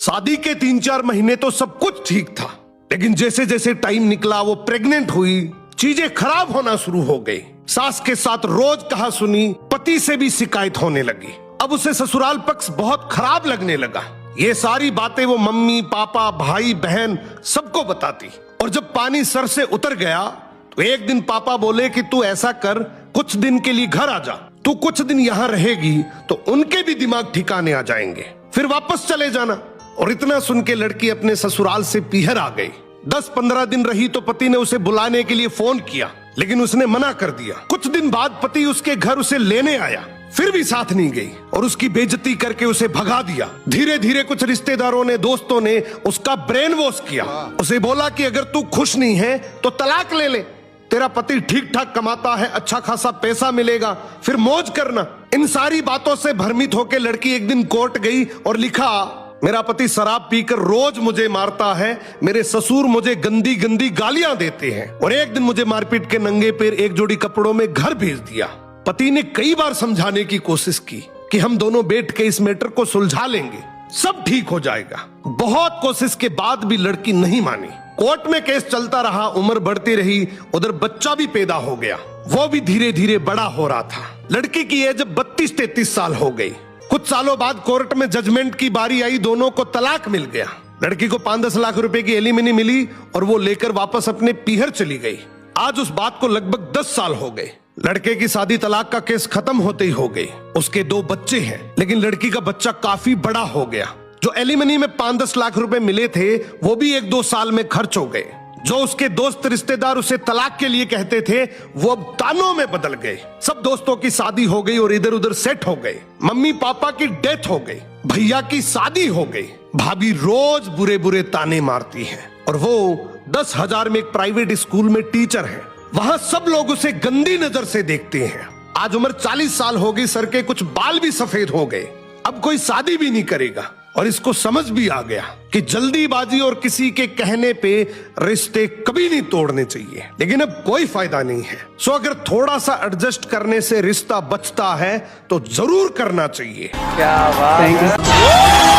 शादी के 3-4 महीने तो सब कुछ ठीक था, लेकिन जैसे जैसे टाइम निकला वो प्रेग्नेंट हुई, चीजें खराब होना शुरू हो गई। सास के साथ रोज कहा सुनी, पति से भी शिकायत होने लगी। अब उसे ससुराल पक्ष बहुत खराब लगने लगा। ये सारी बातें वो मम्मी पापा भाई बहन सबको बताती। और जब पानी सर से उतर गया तो एक दिन पापा बोले कि तू ऐसा कर, कुछ दिन के लिए घर आ जा, तू कुछ दिन यहाँ रहेगी तो उनके भी दिमाग ठिकाने आ जाएंगे, फिर वापस चले जाना। और इतना सुन के लड़की अपने ससुराल से पीहर आ गई। 10-15 दिन रही तो पति ने उसे बुलाने के लिए फोन किया, लेकिन उसने मना कर दिया। कुछ दिन बाद पति उसके घर उसे लेने आया, फिर भी साथ नहीं गई और उसकी बेइज्जती करके उसे भगा दिया। धीरे धीरे कुछ रिश्तेदारों ने, दोस्तों ने उसका ब्रेन वॉश किया। उसे बोला कि अगर तू खुश नहीं है तो तलाक ले ले, तेरा पति ठीक ठाक कमाता है, अच्छा खासा पैसा मिलेगा, फिर मौज करना। इन सारी बातों से भ्रमित होकर लड़की एक दिन कोर्ट गई और लिखा, मेरा पति शराब पीकर रोज मुझे मारता है, मेरे ससुर मुझे गंदी गंदी गालियां देते हैं और एक दिन मुझे मारपीट के नंगे पैर एक जोड़ी कपड़ों में घर भेज दिया। पति ने कई बार समझाने की कोशिश की कि हम दोनों बैठ के इस मैटर को सुलझा लेंगे, सब ठीक हो जाएगा। बहुत कोशिश के बाद भी लड़की नहीं मानी। कोर्ट में केस चलता रहा, उम्र बढ़ती रही, उधर बच्चा भी पैदा हो गया, वो भी धीरे धीरे बड़ा हो रहा था। लड़की की एज 32-33 साल हो गई। कुछ सालों बाद कोर्ट में जजमेंट की बारी आई, दोनों को तलाक मिल गया। लड़की को 5-10 लाख रुपए की एलिमनी मिली और वो लेकर वापस अपने पीहर चली गई। आज उस बात को लगभग 10 साल हो गए। लड़के की शादी तलाक का केस खत्म होते ही हो गई। उसके 2 बच्चे हैं, लेकिन लड़की का बच्चा काफी बड़ा हो गया। जो एलिमनी में 5-10 लाख रुपए मिले थे वो भी 1-2 साल में खर्च हो गए। जो उसके दोस्त रिश्तेदार उसे तलाक के लिए कहते थे वो अब तानों में बदल गए। सब दोस्तों की शादी हो गई और इधर उधर सेट हो गए। मम्मी पापा की डेथ हो गई, भैया की शादी हो गई, भाभी रोज बुरे बुरे ताने मारती है और वो 10,000 में एक प्राइवेट स्कूल में टीचर है। वहां सब लोग उसे गंदी नजर से देखते हैं। आज उम्र 40 साल हो गई, सर के कुछ बाल भी सफेद हो गए। अब कोई शादी भी नहीं करेगा और इसको समझ भी आ गया कि जल्दीबाजी और किसी के कहने पे रिश्ते कभी नहीं तोड़ने चाहिए। लेकिन अब कोई फायदा नहीं है। सो अगर थोड़ा सा एडजस्ट करने से रिश्ता बचता है तो जरूर करना चाहिए। क्या बात है।